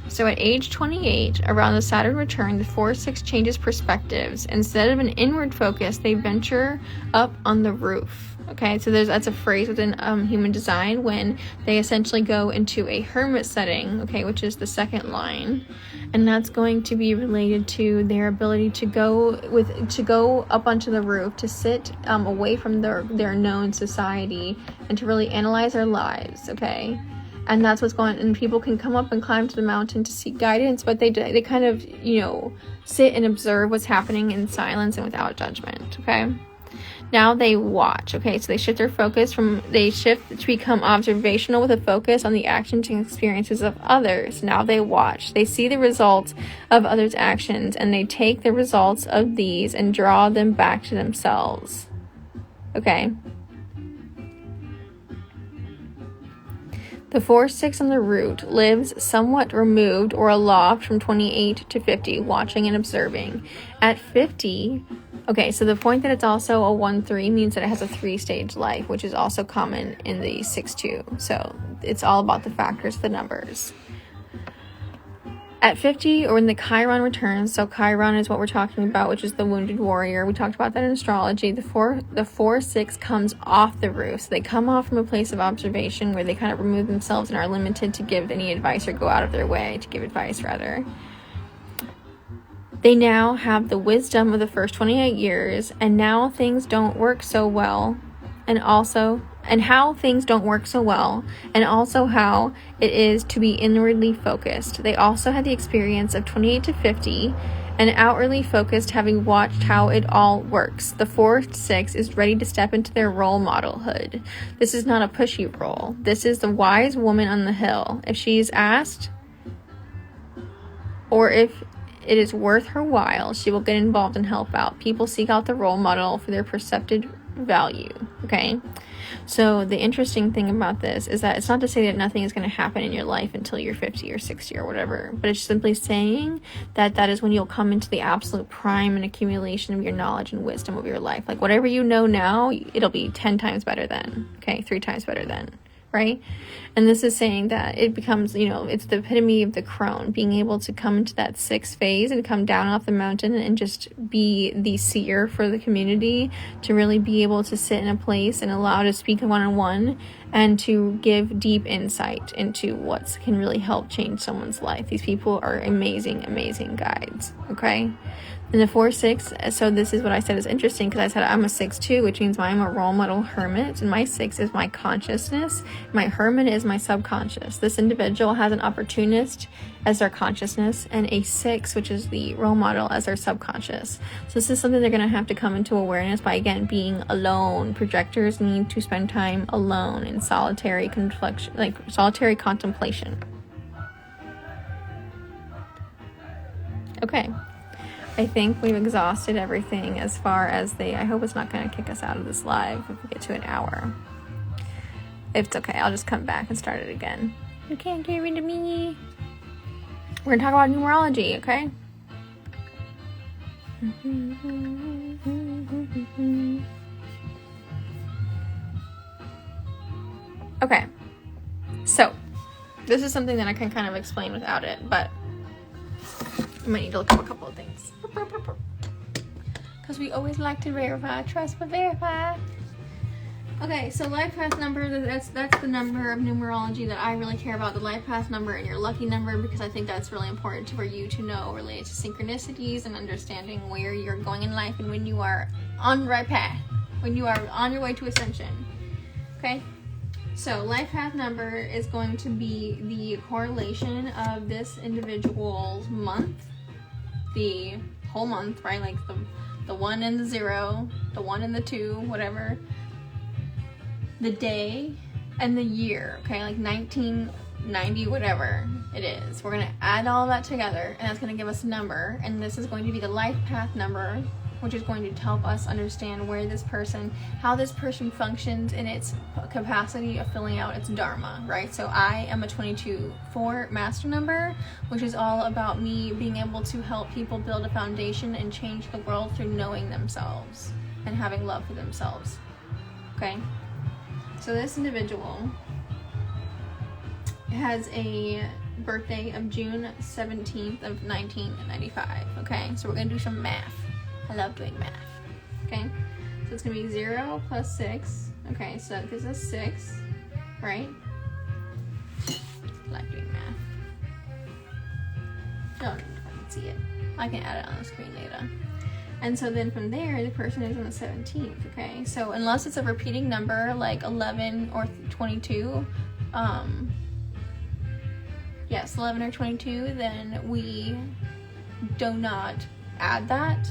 So at age 28, around the Saturn return, the 4-6 changes perspectives. Instead of an inward focus, they venture up on the roof. Okay, so that's a phrase within human design when they essentially go into a hermit setting, okay, which is the second line. And that's going to be related to their ability to go up onto the roof, to sit away from their known society, and to really analyze their lives, okay? And that's what's going on. And people can come up and climb to the mountain to seek guidance, but they kind of, you know, sit and observe what's happening in silence and without judgment, okay? Now they watch, okay? So they shift their focus they shift to become observational with a focus on the actions and experiences of others. Now they watch. They see the results of others' actions, and they take the results of these and draw them back to themselves, okay? The 4-6 on the root lives somewhat removed or aloft from 28 to 50, watching and observing. At 50, okay, so the point that it's also a 1-3 means that it has a 3-stage life, which is also common in the 6-2. So it's all about the factors of the numbers. At 50, or when the Chiron returns, so Chiron is what we're talking about, which is the wounded warrior. We talked about that in astrology. The 4-6 comes off the roof. So they come off from a place of observation where they kind of remove themselves and are limited to give any advice or go out of their way to give advice, rather. They now have the wisdom of the first 28 years, and now things don't work so well, and how things don't work so well, and also how it is to be inwardly focused. They also had the experience of 28 to 50, and outwardly focused, having watched how it all works. The 4-6 is ready to step into their role modelhood. This is not a pushy role. This is the wise woman on the hill. If she is asked, or if it is worth her while, she will get involved and help out. People seek out the role model for their perceived value, okay? So the interesting thing about this is that it's not to say that nothing is going to happen in your life until you're 50 or 60 or whatever, but it's simply saying that that is when you'll come into the absolute prime and accumulation of your knowledge and wisdom of your life. Like whatever you know now, it'll be 10 times better then, okay? 3 times better then, right? And this is saying that it becomes, you know, it's the epitome of the crone, being able to come into that 6th phase and come down off the mountain and just be the seer for the community, to really be able to sit in a place and allow to speak one-on-one and to give deep insight into what can really help change someone's life. These people are amazing, amazing guides, okay? And the 4-6, so this is what I said is interesting, because I said I'm a 6-2, which means I'm a role model hermit, and my 6 is my consciousness. My hermit is my subconscious. This individual has an opportunist as their consciousness, and a 6, which is the role model, as their subconscious. So this is something they're going to have to come into awareness by, again, being alone. Projectors need to spend time alone in solitary contemplation. Okay. I think we've exhausted everything as far as I hope it's not going to kick us out of this live if we get to an hour. If it's okay, I'll just come back and start it again. You can't get rid of me. We're going to talk about numerology, okay? Okay. So, this is something that I can kind of explain without it, but I might need to look up a couple of things. Because we always like to verify. Trust but verify. Okay, so life path number, that's the number of numerology that I really care about. The life path number and your lucky number, because I think that's really important for you to know, related to synchronicities and understanding where you're going in life and when you are on the right path, when you are on your way to ascension. Okay? So life path number is going to be the correlation of this individual's month, the whole month, right? Like the 1 and the 0, the 1 and the 2, whatever, the day and the year, okay? Like 1990, whatever it is. We're going to add all of that together, and that's going to give us a number, and this is going to be the life path number, which is going to help us understand how this person functions in its capacity of filling out its dharma, right? So I am a 22-4 master number, which is all about me being able to help people build a foundation and change the world through knowing themselves and having love for themselves, okay? So this individual has a birthday of June 17th of 1995, okay? So we're going to do some math. I love doing math, okay? So it's going to be 0 plus 6, okay? So that gives us 6, right? I like doing math. Don't fucking see it. I can add it on the screen later. And so then from there, the person is on the 17th, okay? So unless it's a repeating number like 11 or 22, yes, 11 or 22, then we do not add that.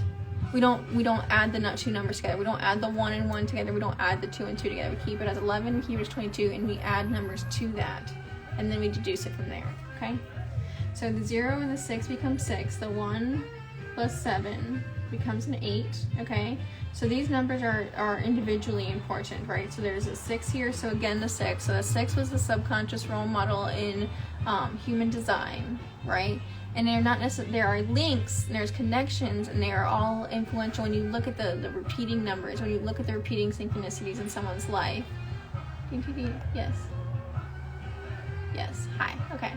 We don't add the two numbers together. We don't add the 1 and 1 together. We don't add the 2 and 2 together. We keep it as 11, keep it as 22, and we add numbers to that. And then we deduce it from there, okay? So the 0 and the 6 become 6. The 1 plus 7 becomes an 8, okay? So these numbers are individually important, right? So there's a 6 here, so again the 6. So the 6 was the subconscious role model in human design, right? And they're not necessarily, there are links, and there's connections, and they are all influential when you look at the repeating numbers, when you look at the repeating synchronicities in someone's life. Yes. Yes, hi, okay.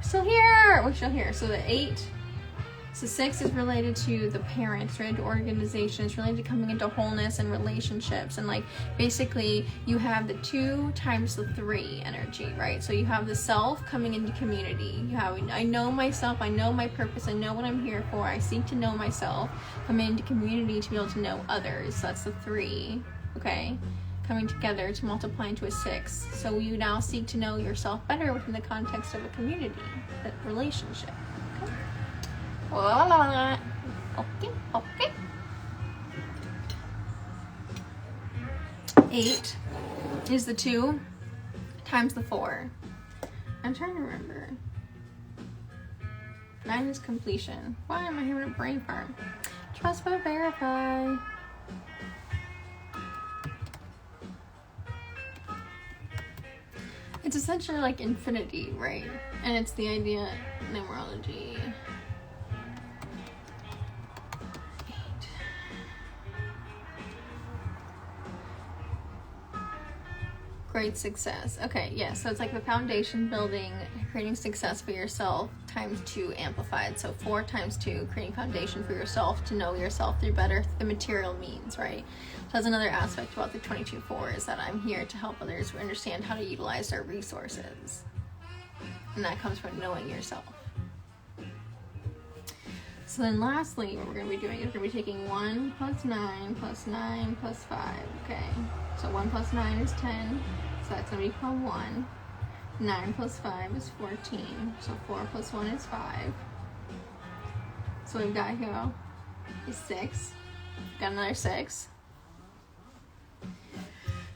Still here, we're still here. So the 8, so 6 is related to the parents, related to organization, it's related to coming into wholeness and relationships, and like basically you have the 2 times the 3 energy, right? So you have the self coming into community. You have, I know myself, I know my purpose, I know what I'm here for, I seek to know myself, coming into community to be able to know others. So that's the 3, okay? Coming together to multiply into a 6. So you now seek to know yourself better within the context of a community, that relationship. Okay. Okay. 8 is the 2 times the 4. I'm trying to remember. 9 is completion. Why am I having a brain fart? Trust but verify. It's essentially like infinity, right? And it's the idea, numerology. 8. Great success. Okay, yeah, so it's like the foundation building, creating success for yourself, times 2 amplified. So 4 times 2, creating foundation for yourself to know yourself through the material means, right? So that's another aspect about the 22-4 is that I'm here to help others understand how to utilize their resources. And that comes from knowing yourself. So then lastly, what we're going to be doing is we're going to be taking 1 plus 9 plus 9 plus 5, okay? So 1 plus 9 is 10, so that's going to become 1. 9 plus 5 is 14, so 4 plus 1 is 5. So we've got here is 6. Got another 6.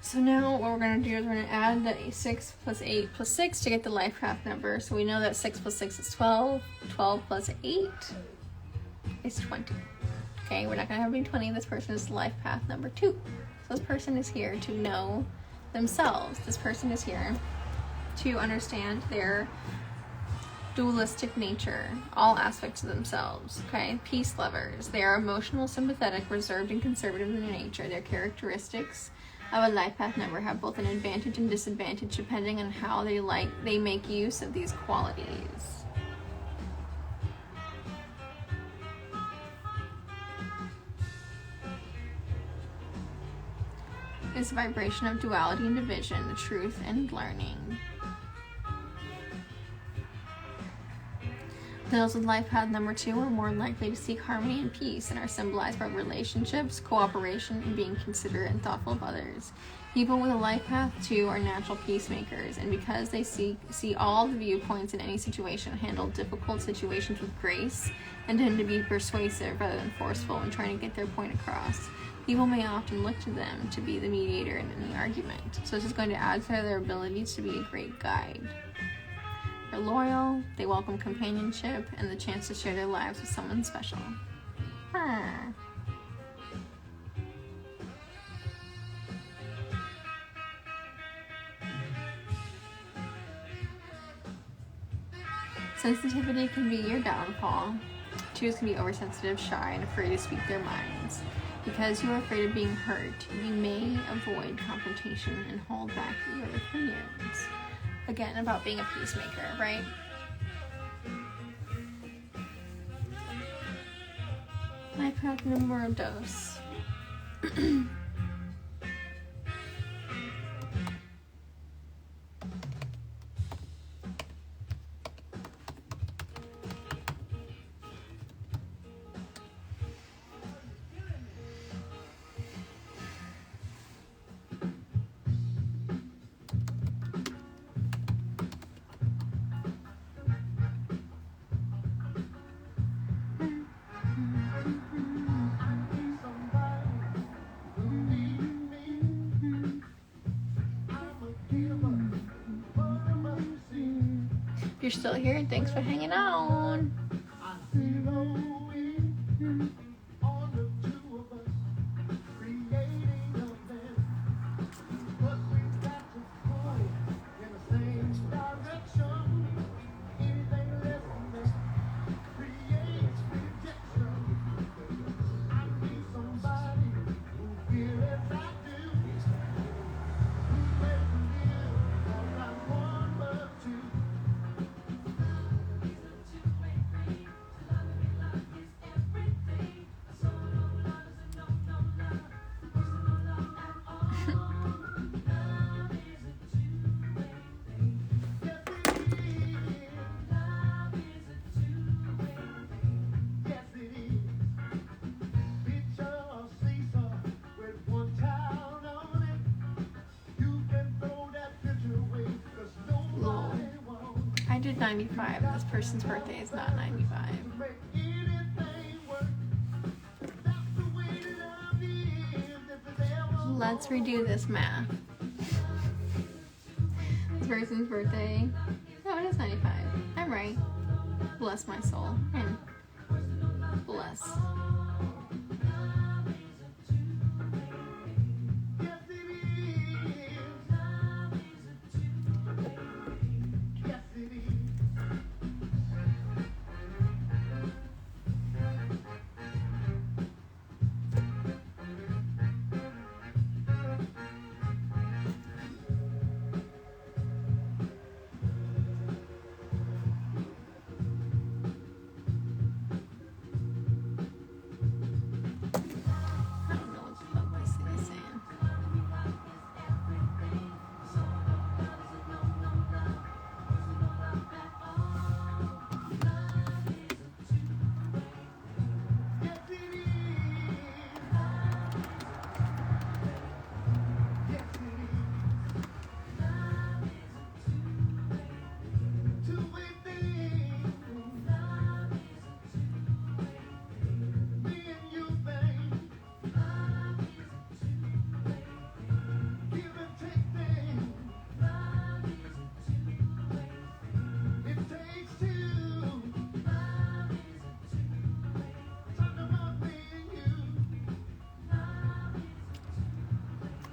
So now what we're going to do is we're going to add the 6 plus 8 plus 6 to get the life path number. So we know that 6 plus 6 is 12. 12 plus 8 is 20. Okay, we're not going to have any 20. This person is life path number 2. So this person is here to know themselves. This person is here to understand their dualistic nature, all aspects of themselves, okay? Peace lovers. They are emotional, sympathetic, reserved, and conservative in their nature. Their characteristics of a life path number have both an advantage and disadvantage depending on how they make use of these qualities. It's a vibration of duality and division, the truth and learning. Those with life path number 2 are more likely to seek harmony and peace and are symbolized by relationships, cooperation, and being considerate and thoughtful of others. People with a life path 2 are natural peacemakers, and because they see all the viewpoints in any situation, handle difficult situations with grace, and tend to be persuasive rather than forceful when trying to get their point across. People may often look to them to be the mediator in any argument, so this is going to add to their abilities to be a great guide. They're loyal, they welcome companionship, and the chance to share their lives with someone special. Sensitivity can be your downfall. 2s can be oversensitive, shy, and afraid to speak their minds. Because you are afraid of being hurt, you may avoid confrontation and hold back your opinions. Again, about being a peacemaker, right? Life path numero 2. If you're still here, thanks for hanging out. I did 95. This person's birthday is not 95. Let's redo this math. This person's birthday. No, it is 95. I'm right. Bless my soul. And bless.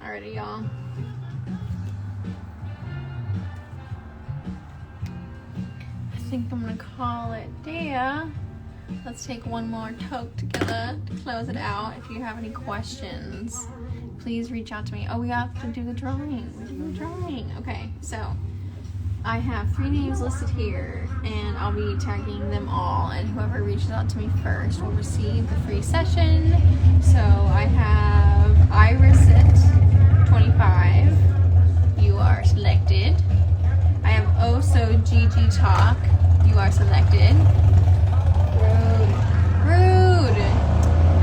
Alrighty, y'all. I think I'm gonna call it day. Let's take one more toke together to close it out. If you have any questions, please reach out to me. Oh, we have to do the drawing. Okay, so I have 3 names listed here, and I'll be tagging them all, and whoever reaches out to me first will receive the free session. So I have Iris at 25. You are selected. I have Also GG Talk. You are selected. Rude.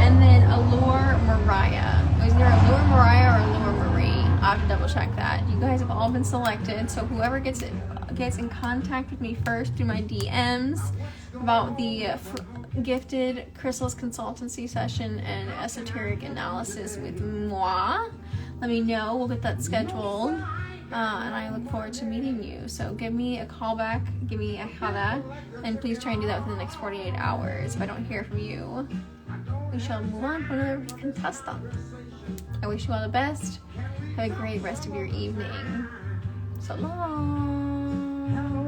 And then Allure Mariah. Is there Allure Mariah or Allure Marie? I'll have to double check that. You guys have all been selected, so whoever gets in contact with me first through my DMs about the gifted crystals consultancy session and esoteric analysis with moi, let me know. We'll get that scheduled, and I look forward to meeting you. So give me a call back, give me a holla, and please try and do that within the next 48 hours. If I don't hear from you, we shall move on to another contestant. I wish you all the best. Have a great rest of your evening. So long.